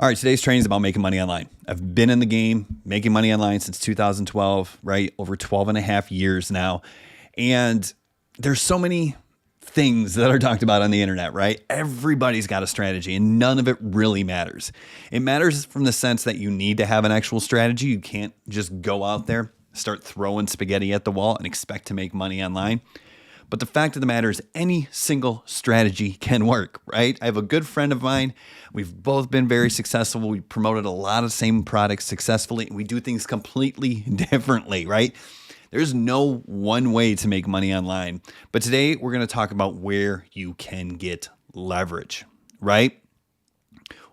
All right, today's training is about making money online. I've been in the game making money online since 2012, right? Over 12 and a half years now. And there's so many things that are talked about on the internet, right? Everybody's got a strategy and none of it really matters. It matters from the sense that you need to have an actual strategy. You can't just go out there, start throwing spaghetti at the wall and expect to make money online. But the fact of the matter is any single strategy can work, right? I have a good friend of mine. We've both been very successful. We promoted a lot of the same products successfully. We do things completely differently, right? There's no one way to make money online. But today we're going to talk about where you can get leverage, right?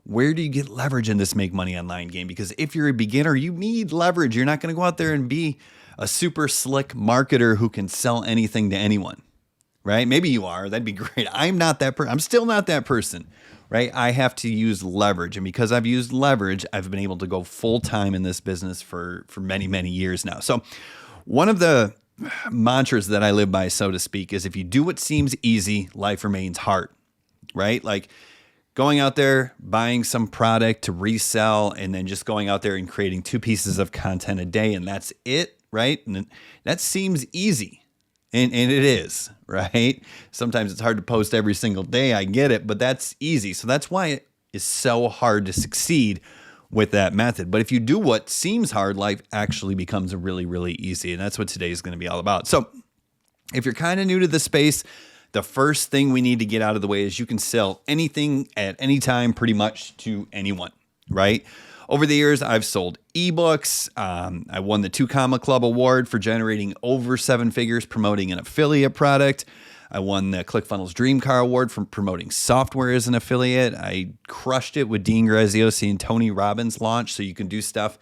Where do you get leverage in this make money online game? Because if you're a beginner, you need leverage. You're not going to go out there and be a super slick marketer who can sell anything to anyone. Right? Maybe you are. That'd be great. I'm not that person. I'm still not that person, right? I have to use leverage. And because I've used leverage, I've been able to go full time in this business for many, many years now. So one of the mantras that I live by, so to speak, is if you do what seems easy, life remains hard, right? Like going out there, buying some product to resell, and then just going out there and creating 2 pieces of content a day. And that's it, right? And that seems easy. And it is, right? Sometimes it's hard to post every single day. I get it, but that's easy. So that's why it is so hard to succeed with that method. But if you do what seems hard, life actually becomes really, really easy. And that's what today is going to be all about. So if you're kind of new to the space, the first thing we need to get out of the way is you can sell anything at any time, pretty much to anyone, right? Over the years, I've sold ebooks. I won the 2 Comma Club Award for generating over 7 figures promoting an affiliate product. I won the ClickFunnels Dream Car Award for promoting software as an affiliate. I crushed it with Dean Graziosi and Tony Robbins launch. So you can do stuff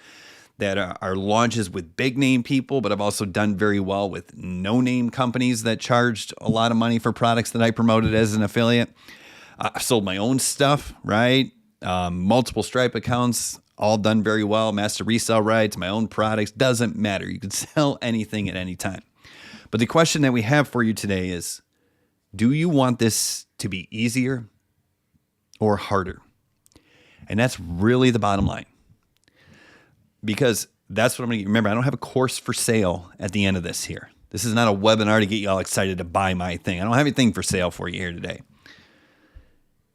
that are launches with big name people, but I've also done very well with no name companies that charged a lot of money for products that I promoted as an affiliate. I've sold my own stuff, right? Multiple Stripe accounts. All done very well. Master resale rights, my own products, doesn't matter. You can sell anything at any time. But the question that we have for you today is, do you want this to be easier or harder? And that's really the bottom line. Because that's what I'm going to get. Remember, I don't have a course for sale at the end of this here. This is not a webinar to get you all excited to buy my thing. I don't have anything for sale for you here today.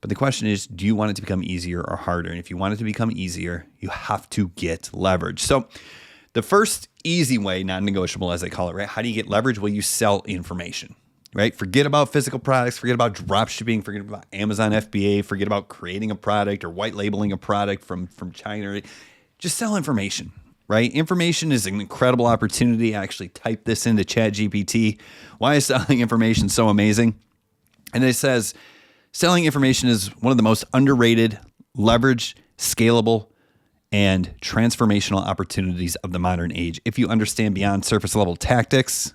But the question is, do you want it to become easier or harder? And if you want it to become easier, you have to get leverage. So the first easy way, non-negotiable as I call it, right? How do you get leverage? Well, you sell information, right? Forget about physical products, forget about drop shipping, forget about Amazon FBA, forget about creating a product or white labeling a product from China. Just sell information, right? Information is an incredible opportunity. I actually typed this into ChatGPT. Why is selling information so amazing? And it says, selling information is one of the most underrated, leveraged, scalable, and transformational opportunities of the modern age. If you understand beyond surface level tactics,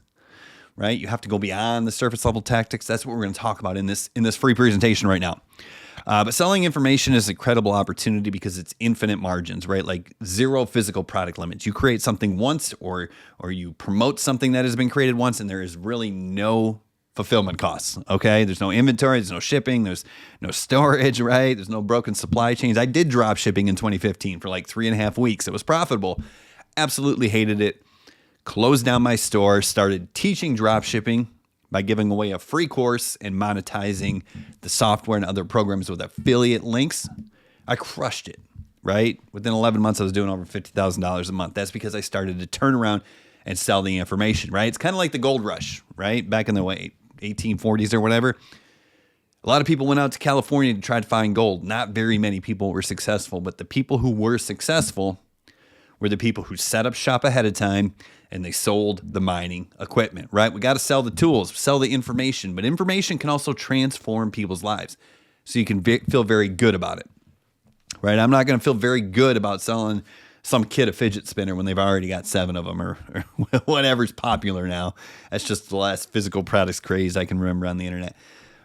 right? You have to go beyond the surface level tactics. That's what we're going to talk about in this free presentation right now. But selling information is an incredible opportunity because it's infinite margins, right? Like 0 physical product limits. You create something once or you promote something that has been created once, and there is really no fulfillment costs, okay? There's no inventory, there's no shipping, there's no storage, right? There's no broken supply chains. I did drop shipping in 2015 for like 3.5 weeks. It was profitable. Absolutely hated it. Closed down my store, started teaching drop shipping by giving away a free course and monetizing the software and other programs with affiliate links. I crushed it, right? Within 11 months, I was doing over $50,000 a month. That's because I started to turn around and sell the information, right? It's kind of like the gold rush, right? Back in the 1840s or whatever. A lot of people went out to California to try to find gold. Not very many people were successful, but the people who were successful were the people who set up shop ahead of time and they sold the mining equipment, right? We got to sell the tools, sell the information, but information can also transform people's lives. So you can feel very good about it, right? I'm not going to feel very good about selling some kid a fidget spinner when they've already got 7 of them or whatever's popular now. That's just the last physical products craze I can remember on the internet.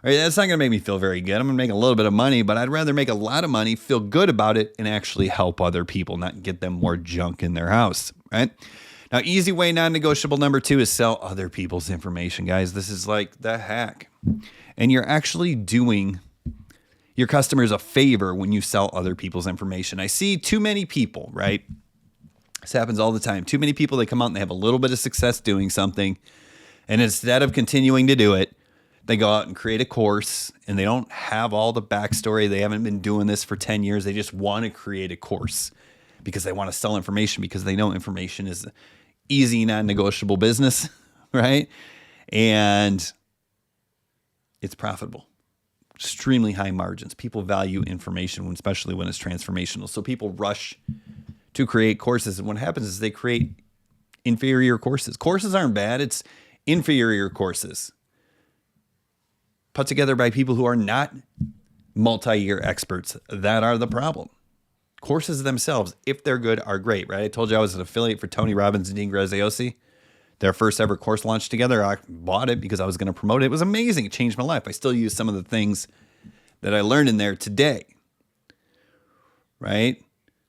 All right, that's not going to make me feel very good. I'm going to make a little bit of money, but I'd rather make a lot of money, feel good about it, and actually help other people, not get them more junk in their house, right? Now, easy way, non-negotiable number 2 is sell other people's information, guys. This is like the hack. And you're actually doing your customers a favor when you sell other people's information. I see too many people, right? This happens all the time. Too many people, they come out and they have a little bit of success doing something. And instead of continuing to do it, they go out and create a course, and they don't have all the backstory. They haven't been doing this for 10 years. They just want to create a course because they want to sell information, because they know information is easy, non-negotiable business, right? And it's profitable. Extremely high margins. People value information, especially when it's transformational. So people rush to create courses. And what happens is they create inferior courses. Courses aren't bad. It's inferior courses put together by people who are not multi-year experts. That are the problem. Courses themselves, if they're good, are great, right? I told you I was an affiliate for Tony Robbins and Dean Graziosi. Their first ever course launched together. I bought it because I was going to promote it. It was amazing. It changed my life. I still use some of the things that I learned in there today, right?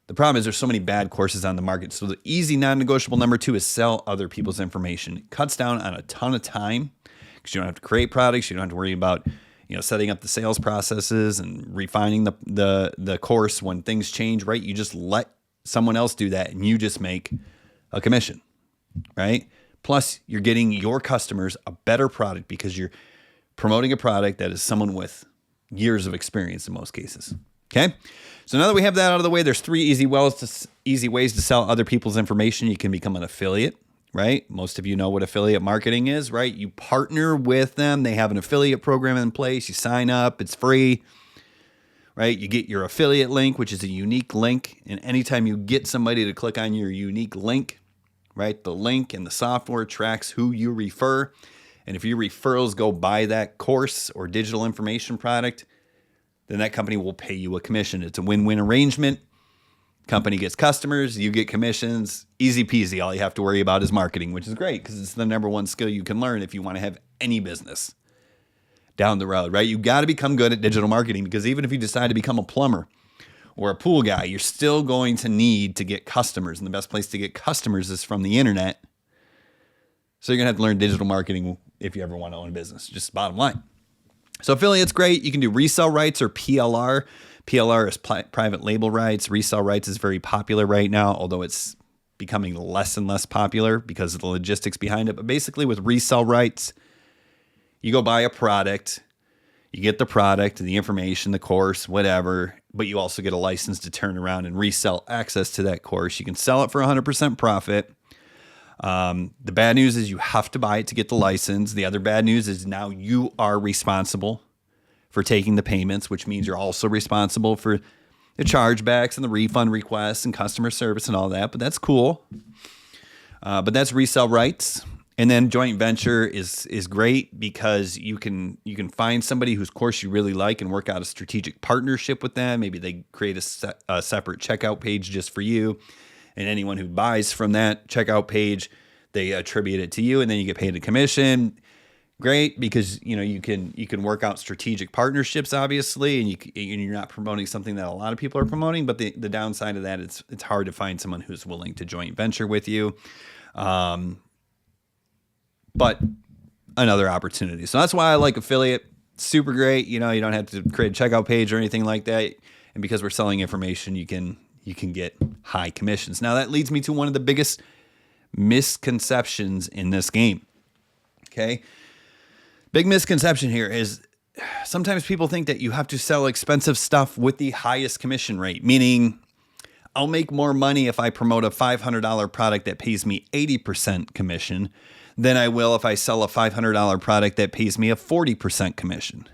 The problem is there's so many bad courses on the market. So the easy non-negotiable number 2 is sell other people's information. It cuts down on a ton of time because you don't have to create products. You don't have to worry about, setting up the sales processes and refining the course when things change, right? You just let someone else do that and you just make a commission, right? Plus, you're getting your customers a better product because you're promoting a product that is someone with years of experience in most cases. Okay? So now that we have that out of the way, there's 3 easy ways to sell other people's information. You can become an affiliate, right? Most of you know what affiliate marketing is, right? You partner with them. They have an affiliate program in place. You sign up. It's free, right? You get your affiliate link, which is a unique link. And anytime you get somebody to click on your unique link, right, the link and the software tracks who you refer. And if your referrals go buy that course or digital information product, then that company will pay you a commission. It's a win-win arrangement. Company gets customers, you get commissions, easy peasy. All you have to worry about is marketing, which is great because it's the number one skill you can learn if you want to have any business down the road, right? You got to become good at digital marketing because even if you decide to become a plumber or a pool guy, you're still going to need to get customers. And the best place to get customers is from the internet. So you're going to have to learn digital marketing if you ever want to own a business, just bottom line. So affiliate's great. You can do resale rights or PLR. PLR is private label rights. Resale rights is very popular right now, although it's becoming less and less popular because of the logistics behind it. But basically with resale rights, you go buy a product, you get the product, the information, the course, whatever, but you also get a license to turn around and resell access to that course. You can sell it for 100% profit. The bad news is you have to buy it to get the license. The other bad news is now you are responsible for taking the payments, which means you're also responsible for the chargebacks and the refund requests and customer service and all that. But that's cool. But that's resale rights. And then joint venture is great because you can find somebody whose course you really like and work out a strategic partnership with them. Maybe they create a separate checkout page just for you. And anyone who buys from that checkout page, they attribute it to you, and then you get paid a commission. Great, because you can work out strategic partnerships, obviously, and you're not promoting something that a lot of people are promoting. But the downside of that, it's hard to find someone who's willing to joint venture with you. But another opportunity. So that's why I like affiliate. Super great. You don't have to create a checkout page or anything like that. And because we're selling information, you can get high commissions. Now that leads me to one of the biggest misconceptions in this game. Okay. Big misconception here is sometimes people think that you have to sell expensive stuff with the highest commission rate, meaning I'll make more money if I promote a $500 product that pays me 80% commission than I will if I sell a $500 product that pays me a 40% commission.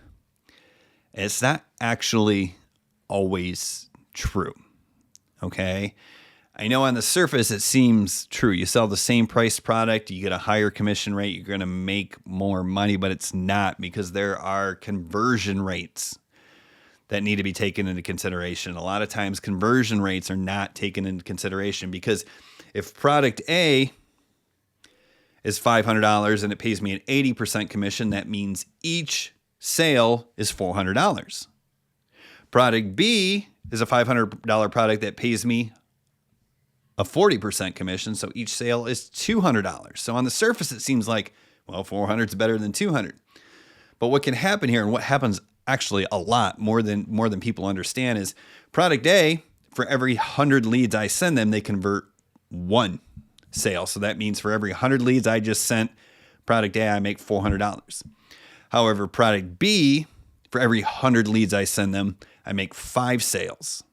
It's not actually always true. Okay. I know on the surface it seems true. You sell the same price product, you get a higher commission rate, you're going to make more money, but it's not because there are conversion rates that need to be taken into consideration. A lot of times conversion rates are not taken into consideration because if product A is $500 and it pays me an 80% commission, that means each sale is $400. Product B is a $500 product that pays me a 40% commission, so each sale is $200. So on the surface, it seems like, well, 400 is better than 200. But what can happen here, and what happens actually a lot more than people understand, is product A, for every 100 leads I send them, they convert 1 sale. So that means for every 100 leads I just sent product A, I make $400. However, product B, for every 100 leads I send them, I make 5 sales.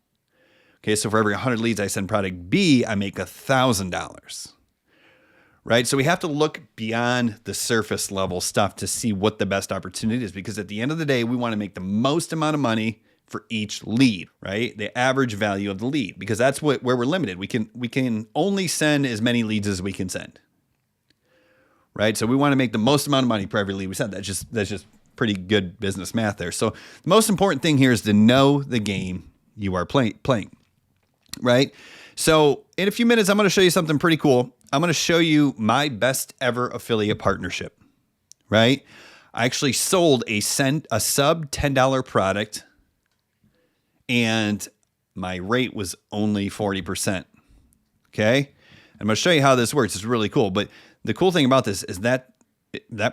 Okay, so for every 100 leads I send product B, I make $1,000. Right? So we have to look beyond the surface level stuff to see what the best opportunity is, because at the end of the day, we want to make the most amount of money for each lead, right? The average value of the lead, because that's where we're limited. We can only send as many leads as we can send. Right? So we want to make the most amount of money per every lead we send. That's just pretty good business math there. So the most important thing here is to know the game you are playing. Right? So in a few minutes, I'm going to show you something pretty cool. I'm going to show you my best ever affiliate partnership, right? I actually sold a sub $10 product, and my rate was only 40%. Okay. I'm going to show you how this works. It's really cool. But the cool thing about this is that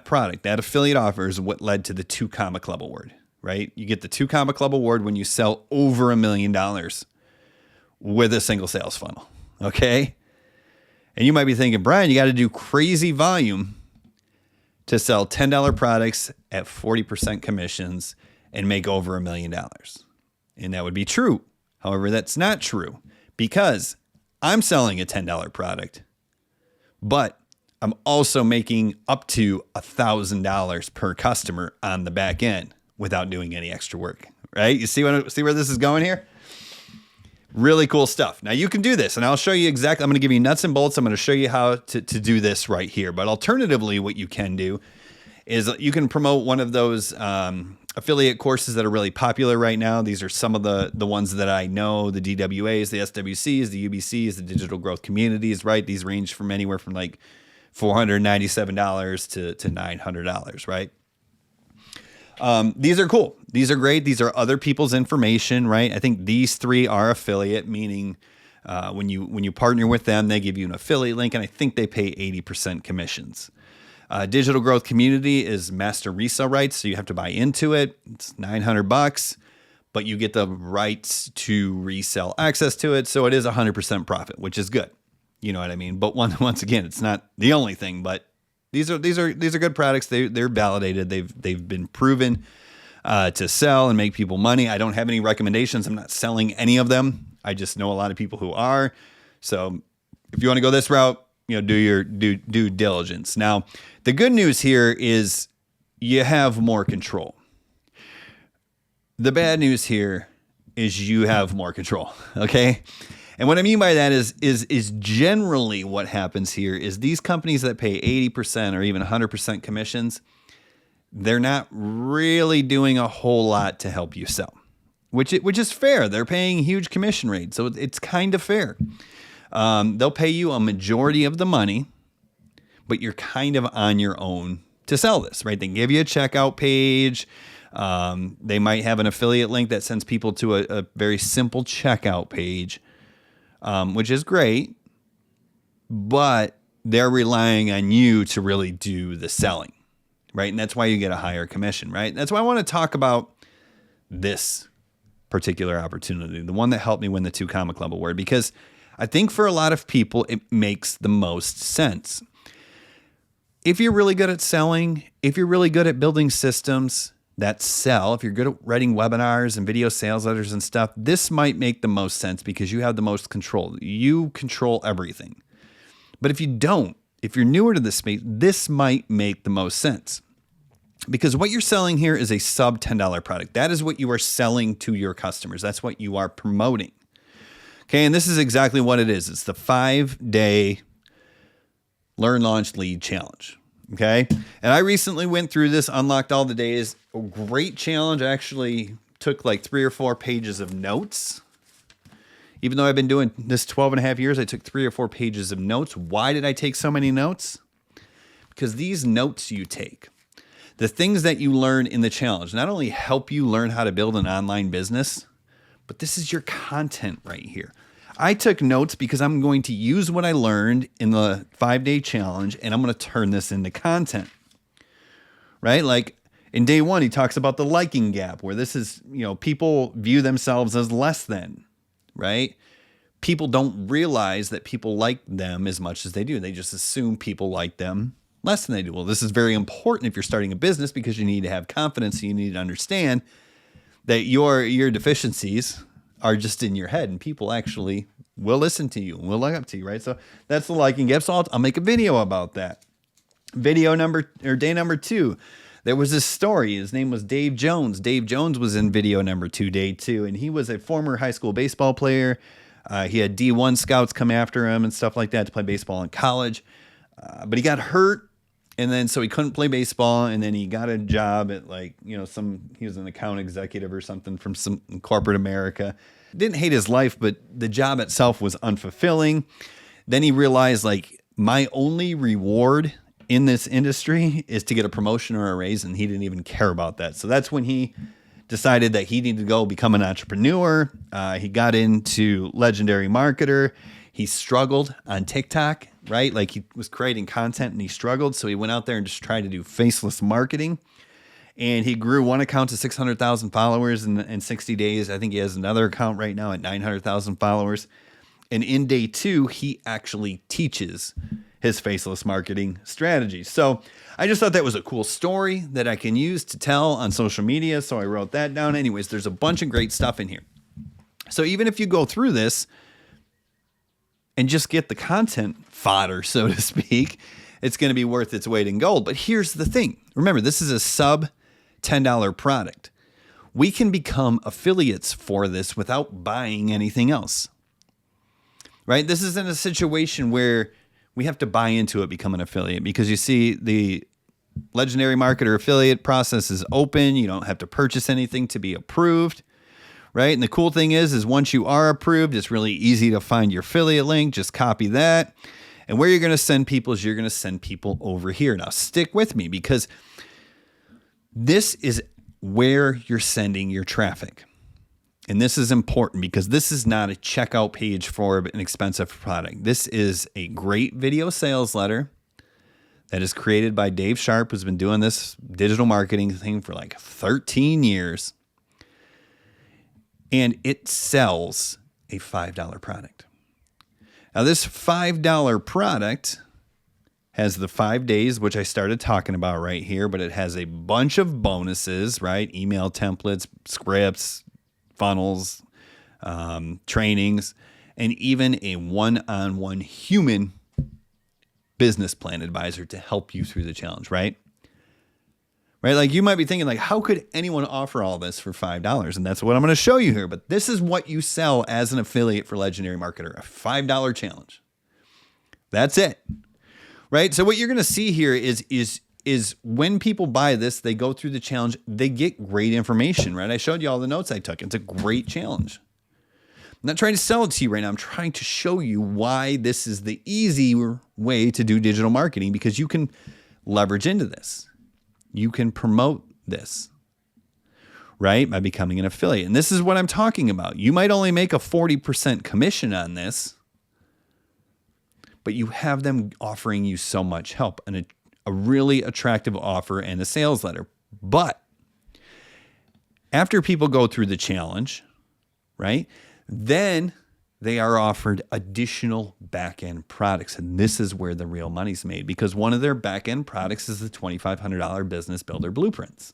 product, that affiliate offer, is what led to the 2 Comma Club award, right? You get the 2 Comma Club award when you sell over $1 million with a single sales funnel. Okay. And you might be thinking, Brian, you got to do crazy volume to sell $10 products at 40% commissions and make over $1 million. And that would be true. However, that's not true, because I'm selling a $10 product, but I'm also making up to $1,000 per customer on the back end without doing any extra work, right? You see where this is going here? Really cool stuff. Now you can do this, and I'll show you exactly. I'm going to give you nuts and bolts. I'm going to show you how to do this right here. But alternatively, what you can do is you can promote one of those affiliate courses that are really popular right now. These are some of the ones that I know: the DWAs, the SWCs, the UBCs, the digital growth communities. Right? These range from anywhere from like $497 to $900. Right? These are cool. These are great. These are other people's information, right? I think these 3 are affiliate, meaning when you partner with them, they give you an affiliate link, and I think they pay 80% commissions. Digital Growth Community is master resale rights, so you have to buy into it. It's $900, but you get the rights to resell access to it, so it is 100% profit, which is good. You know what I mean? But once again, it's not the only thing, but these are good products. They're validated. They've been proven to sell and make people money. I don't have any recommendations. I'm not selling any of them. I just know a lot of people who are. So if you want to go this route, do your due diligence. Now, the good news here is you have more control. The bad news here is you have more control. Okay. And what I mean by that is generally what happens here is these companies that pay 80% or even 100% commissions, they're not really doing a whole lot to help you sell, which is fair. They're paying huge commission rates, so it's kind of fair. They'll pay you a majority of the money, but you're kind of on your own to sell this, right? They give you a checkout page. They might have an affiliate link that sends people to a very simple checkout page. Which is great, but they're relying on you to really do the selling, right? And that's why you get a higher commission, right? That's why I want to talk about this particular opportunity, the one that helped me win the 2 Comma Club award, because I think for a lot of people, it makes the most sense. If you're really good at selling, if you're really good at building systems that sell, if you're good at writing webinars and video sales letters and stuff, this might make the most sense because you have the most control. You control everything. But if you don't, if you're newer to this space, this might make the most sense. Because what you're selling here is a sub $10 product. That is what you are selling to your customers. That's what you are promoting. Okay, and this is exactly what it is. It's the 5-day Learn, Launch, Lead Challenge. Okay. And I recently went through this, unlocked all the days. A great challenge. I actually took like 3 or 4 pages of notes. Even though I've been doing this 12 and a half years, I took 3 or 4 pages of notes. Why did I take so many notes? Because these notes you take, the things that you learn in the challenge, not only help you learn how to build an online business, but this is your content right here. I took notes because I'm going to use what I learned in the 5-day challenge, and I'm going to turn this into content, right? Like In day one, he talks about the liking gap, where this is, people view themselves as less than, right? People don't realize that people like them as much as they do. They just assume people like them less than they do. Well, this is very important if you're starting a business, because you need to have confidence. You need to understand that your deficiencies are just in your head, and people actually will listen to you and will look up to you, right? So that's the liking gap. So I'll make a video about that. Day number 2. There was this story. His name was Dave Jones. Dave Jones was in video number 2, day 2, and he was a former high school baseball player. He had D1 scouts come after him and stuff like that to play baseball in college. But he got hurt, and then so he couldn't play baseball, and then he got a job at he was an account executive or something from some corporate America. Didn't hate his life, but the job itself was unfulfilling. Then he realized, my only reward in this industry is to get a promotion or a raise, and he didn't even care about that. So that's when he decided that he needed to go become an entrepreneur. He got into Legendary Marketer. He struggled on TikTok, right? He was creating content and he struggled. So he went out there and just tried to do faceless marketing. And he grew one account to 600,000 followers in 60 days. I think he has another account right now at 900,000 followers. And in day 2, he actually teaches his faceless marketing strategy. So I just thought that was a cool story that I can use to tell on social media. So I wrote that down. Anyways, there's a bunch of great stuff in here. So even if you go through this and just get the content fodder, so to speak, it's going to be worth its weight in gold. But here's the thing. Remember, this is a sub $10 product. We can become affiliates for this without buying anything else, right? This isn't a situation where we have to buy into it, become an affiliate, because you see the Legendary Marketer affiliate process is open. You don't have to purchase anything to be approved, right? And the cool thing is once you are approved, it's really easy to find your affiliate link. Just copy that. And where you're going to send people is you're going to send people over here. Now stick with me, because this is where you're sending your traffic. And this is important, because this is not a checkout page for an expensive product. This is a great video sales letter that is created by Dave Sharp, who's been doing this digital marketing thing for 13 years. And it sells a $5 product. Now, this $5 product has the 5 days, which I started talking about right here, but it has a bunch of bonuses, right? Email templates, scripts, funnels, trainings, and even a one-on-one human business plan advisor to help you through the challenge, right? Right? You might be thinking, how could anyone offer all this for $5? And that's what I'm going to show you here. But this is what you sell as an affiliate for Legendary Marketer, a $5 challenge. That's it. Right? So what you're going to see here is when people buy this, they go through the challenge, they get great information, right? I showed you all the notes I took. It's a great challenge. I'm not trying to sell it to you right now. I'm trying to show you why this is the easier way to do digital marketing, because you can leverage into this. You can promote this, right? By becoming an affiliate. And this is what I'm talking about. You might only make a 40% commission on this, but you have them offering you so much help and a really attractive offer and a sales letter. But after people go through the challenge, right, then they are offered additional back-end products. And this is where the real money's made, because one of their back-end products is the $2,500 Business Builder Blueprints.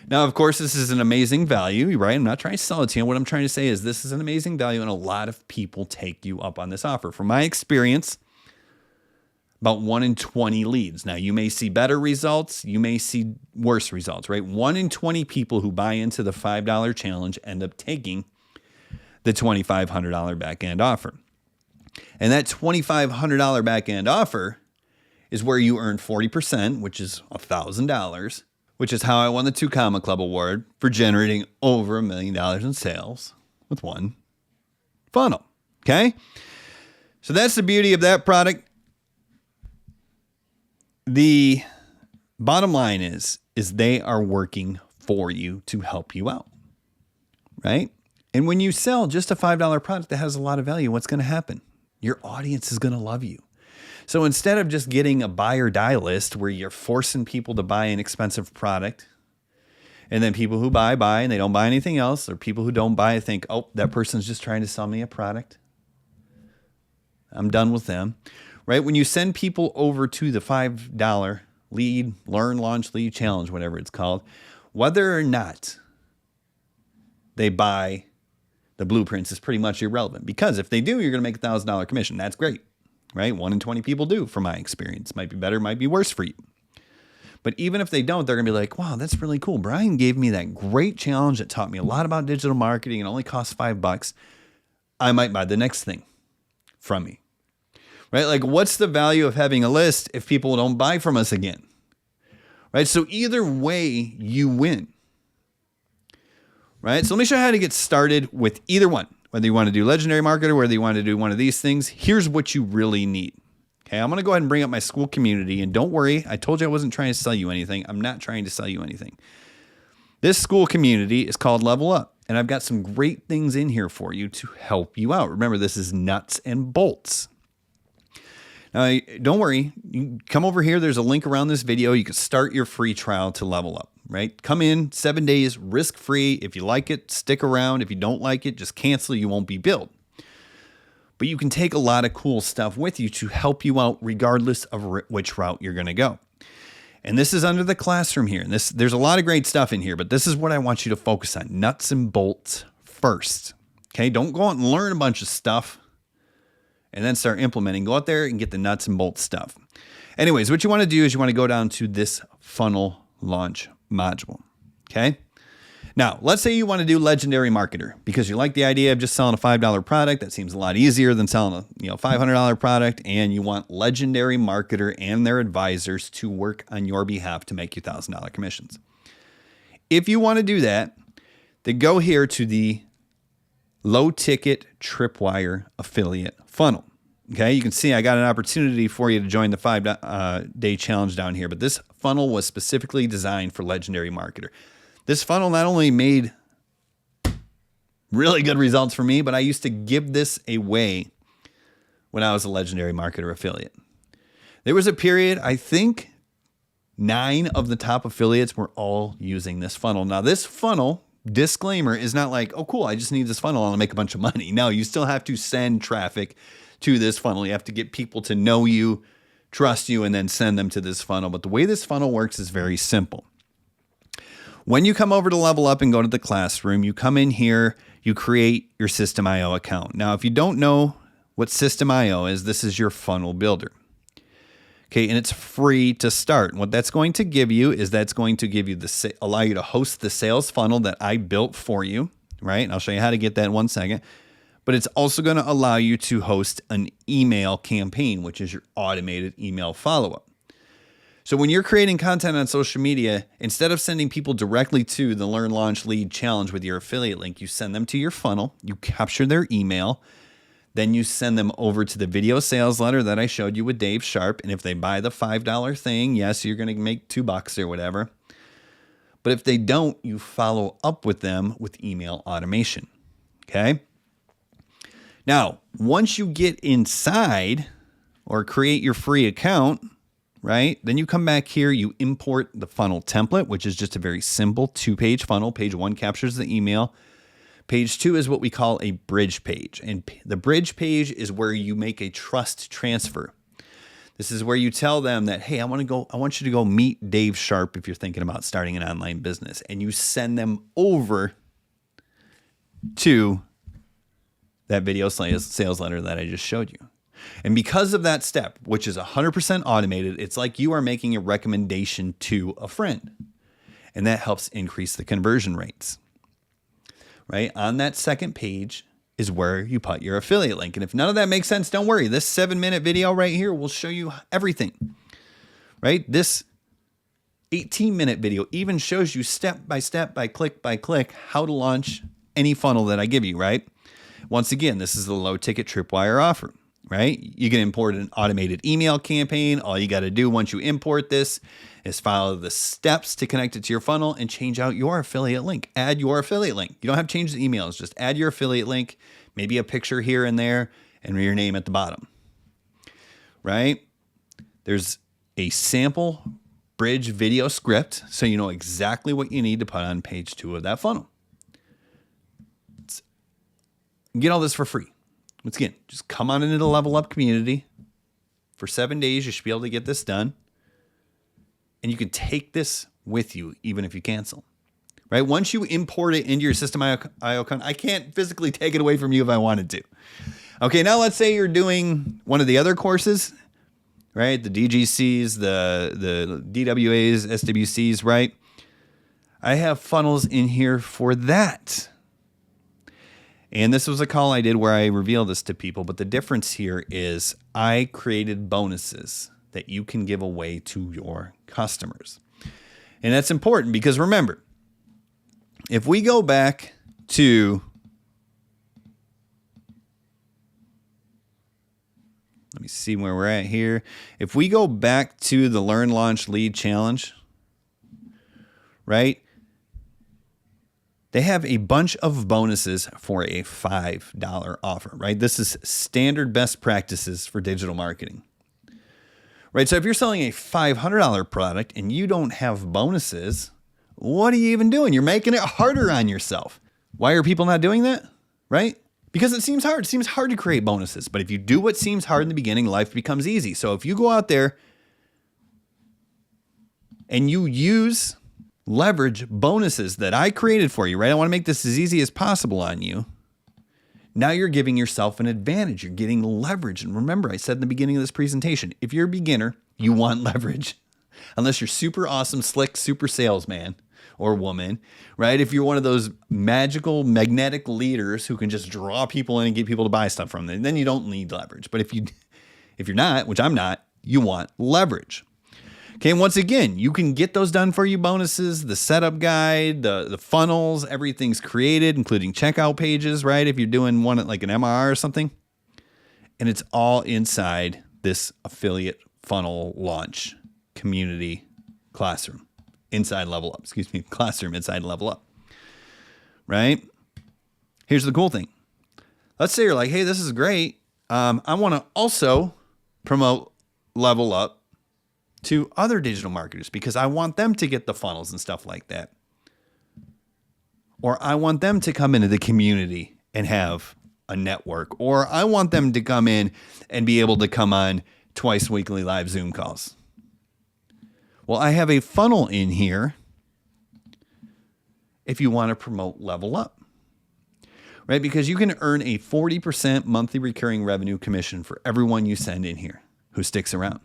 Now, of course, this is an amazing value, right? I'm not trying to sell it to you. What I'm trying to say is this is an amazing value, and a lot of people take you up on this offer. From my experience, about 1 in 20 leads. Now, you may see better results. You may see worse results, right? 1 in 20 people who buy into the $5 challenge end up taking the $2,500 back-end offer. And that $2,500 back-end offer is where you earn 40%, which is $1,000, which is how I won the 2 Comma Club Award for generating over $1 million in sales with one funnel. Okay? So that's the beauty of that product. The bottom line is they are working for you to help you out, right? And when you sell just a $5 product that has a lot of value, what's going to happen? Your audience is going to love you. So instead of just getting a buy or die list where you're forcing people to buy an expensive product, And then people who buy and they don't buy anything else, or people who don't buy think, oh, that person's just trying to sell me a product. I'm done with them, right? When you send people over to the $5 lead, learn, launch, lead challenge, whatever it's called, whether or not they buy the blueprints is pretty much irrelevant, because if they do, you're going to make $1,000 commission. That's great, right? 1 in 20 people do, from my experience. Might be better, might be worse for you. But even if they don't, they're going to be like, wow, that's really cool. Brian gave me that great challenge that taught me a lot about digital marketing and only cost $5. I might buy the next thing from me, right? Like, what's the value of having a list if people don't buy from us again, right? So either way, you win, right? So let me show you how to get started with either one. Whether you want to do Legendary Marketer, whether you want to do one of these things, here's what you really need. Okay, I'm going to go ahead and bring up my Skool community, and don't worry, I told you I wasn't trying to sell you anything. I'm not trying to sell you anything. This Skool community is called Level Up, and I've got some great things in here for you to help you out. Remember, this is nuts and bolts. Now, don't worry, you come over here. There's a link around this video. You can start your free trial to Level Up, right? Come in, 7 days, risk-free. If you like it, stick around. If you don't like it, just cancel. You won't be billed. But you can take a lot of cool stuff with you to help you out regardless of which route you're going to go. And this is under the classroom here. And there's a lot of great stuff in here, but this is what I want you to focus on. Nuts and bolts first. Okay, don't go out and learn a bunch of stuff and then start implementing. Go out there and get the nuts and bolts stuff. Anyways, what you want to do is you want to go down to this funnel launch module. Okay. Now, let's say you want to do Legendary Marketer because you like the idea of just selling a $5 product. That seems a lot easier than selling a $500 product, and you want Legendary Marketer and their advisors to work on your behalf to make you $1,000 commissions. If you want to do that, then go here to the low ticket Tripwire affiliate funnel. Okay, you can see I got an opportunity for you to join the 5-day challenge down here, but this funnel was specifically designed for Legendary Marketer. This funnel not only made really good results for me, but I used to give this away when I was a Legendary Marketer affiliate. There was a period, I think 9 of the top affiliates were all using this funnel. Now, this funnel, disclaimer, is not like, oh, cool, I just need this funnel and I'll make a bunch of money. No, you still have to send traffic to this funnel. You have to get people to know you, trust you, and then send them to this funnel. But the way this funnel works is very simple. When you come over to Level Up and go to the classroom, you come in here, you create your System.io account. Now, if you don't know what System.io is, this is your funnel builder. Okay, and it's free to start. And what that's going to give you is that's going to give you allow you to host the sales funnel that I built for you, right? And I'll show you how to get that in 1 second. But it's also going to allow you to host an email campaign, which is your automated email follow-up. So when you're creating content on social media, instead of sending people directly to the Learn, Launch, Lead Challenge with your affiliate link, you send them to your funnel, you capture their email, then you send them over to the video sales letter that I showed you with Dave Sharp. And if they buy the $5 thing, yes, you're going to make $2 or whatever. But if they don't, you follow up with them with email automation. Okay. Now, once you get inside or create your free account, right? Then you come back here, you import the funnel template, which is just a very simple 2-page funnel. Page 1 captures the email. Page 2 is what we call a bridge page. And the bridge page is where you make a trust transfer. This is where you tell them that, hey, I want you to go meet Dave Sharp if you're thinking about starting an online business. And you send them over to that video sales letter that I just showed you. And because of that step, which is 100% automated, it's like you are making a recommendation to a friend. And that helps increase the conversion rates. Right? On that second page is where you put your affiliate link. And if none of that makes sense, don't worry. This 7-minute video right here will show you everything. Right? This 18-minute video even shows you step by step, by click, how to launch any funnel that I give you, right? Once again, this is the low ticket Tripwire offer. Right? You can import an automated email campaign. All you got to do once you import this is follow the steps to connect it to your funnel and change out your affiliate link. Add your affiliate link. You don't have to change the emails. Just add your affiliate link, maybe a picture here and there, and your name at the bottom. Right? There's a sample bridge video script so you know exactly what you need to put on page 2 of that funnel. Get all this for free. Once again, just come on into the Level Up community. For 7 days, you should be able to get this done. And you can take this with you even if you cancel. Right? Once you import it into your System.io account, I can't physically take it away from you if I wanted to. Okay, now let's say you're doing one of the other courses, right? The DGCs, the DWAs, SWCs, right? I have funnels in here for that. And this was a call I did where I revealed this to people, but the difference here is I created bonuses that you can give away to your customers. And that's important because remember, if we go back to, let me see where we're at here. If we go back to the Learn, Launch, Lead Challenge, right? They have a bunch of bonuses for a $5 offer, right? This is standard best practices for digital marketing, right? So if you're selling a $500 product and you don't have bonuses, what are you even doing? You're making it harder on yourself. Why are people not doing that, right? Because it seems hard. It seems hard to create bonuses. But if you do what seems hard in the beginning, life becomes easy. So if you go out there and you leverage bonuses that I created for you, right? I want to make this as easy as possible on you. Now you're giving yourself an advantage. You're getting leverage. And remember, I said in the beginning of this presentation, if you're a beginner, you want leverage. Unless you're super awesome, slick, super salesman or woman, right? If you're one of those magical magnetic leaders who can just draw people in and get people to buy stuff from them, then you don't need leverage. But if you're not, which I'm not, you want leverage. Okay, and once again, you can get those done for you bonuses, the setup guide, the funnels, everything's created, including checkout pages, right? If you're doing one at like an MRR or something. And it's all inside this affiliate funnel launch community classroom inside Level Up. Classroom inside Level Up. Right? Here's the cool thing. Let's say you're like, hey, this is great. I want to also promote Level Up to other digital marketers because I want them to get the funnels and stuff like that. Or I want them to come into the community and have a network. Or I want them to come in and be able to come on twice weekly live Zoom calls. Well, I have a funnel in here if you want to promote Level Up, right? Because you can earn a 40% monthly recurring revenue commission for everyone you send in here who sticks around,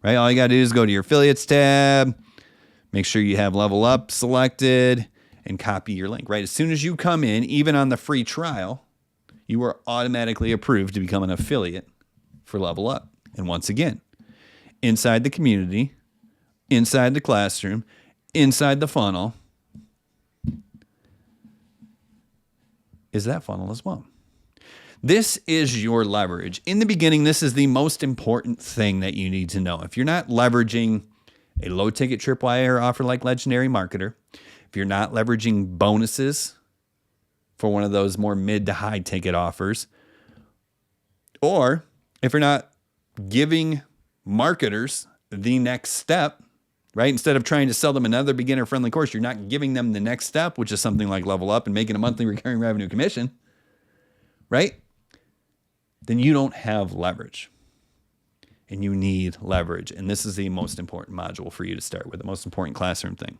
right? All you got to do is go to your affiliates tab, make sure you have Level Up selected, and copy your link, right? As soon as you come in, even on the free trial, you are automatically approved to become an affiliate for Level Up. And once again, inside the community, inside the classroom, inside the funnel is that funnel as well. This is your leverage. In the beginning, this is the most important thing that you need to know. If you're not leveraging a low-ticket tripwire offer like Legendary Marketer, if you're not leveraging bonuses for one of those more mid to high ticket offers, or if you're not giving marketers the next step, right? Instead of trying to sell them another beginner-friendly course, you're not giving them the next step, which is something like Level Up and making a monthly recurring revenue commission, right? Then you don't have leverage. And you need leverage. And this is the most important module for you to start with, the most important classroom thing.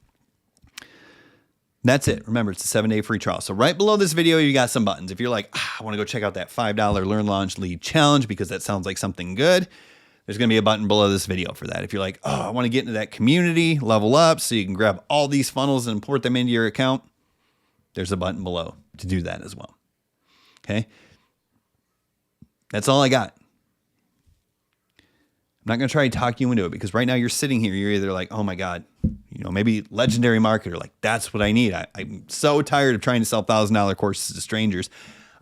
That's it. Remember, it's a 7-day free trial. So right below this video, you got some buttons. If you're like, I want to go check out that $5 Learn, Launch, Lead Challenge because that sounds like something good, there's going to be a button below this video for that. If you're like, I want to get into that community, Level Up, so you can grab all these funnels and import them into your account, there's a button below to do that as well. Okay? That's all I got. I'm not going to try to talk you into it because right now you're sitting here, you're either like, oh my God, maybe Legendary Marketer, like that's what I need. I'm so tired of trying to sell $1,000 courses to strangers.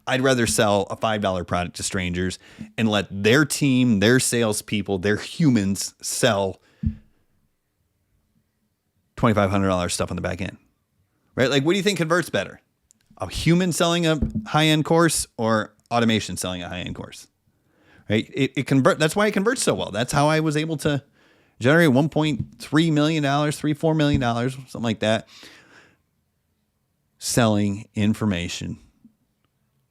I'd rather sell a $5 product to strangers and let their team, their salespeople, their humans sell $2,500 stuff on the back end, right? Like, what do you think converts better? A human selling a high-end course or automation selling a high-end course, right? It convert. That's why it converts so well. That's how I was able to generate $1.3 million, $4 million, something like that, selling information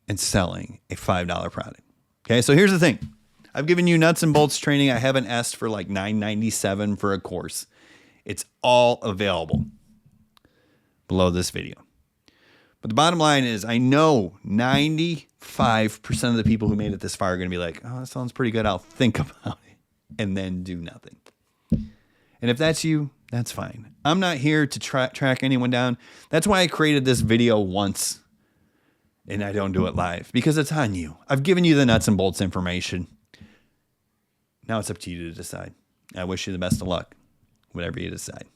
and selling a $5 product. Okay, so here's the thing. I've given you nuts and bolts training. I haven't asked for like $9.97 for a course. It's all available below this video. But the bottom line is, I know 95% of the people who made it this far are going to be like, oh, that sounds pretty good. I'll think about it, and then do nothing. And if that's you, that's fine. I'm not here to track anyone down. That's why I created this video once and I don't do it live, because it's on you. I've given you the nuts and bolts information. Now it's up to you to decide. I wish you the best of luck, whatever you decide.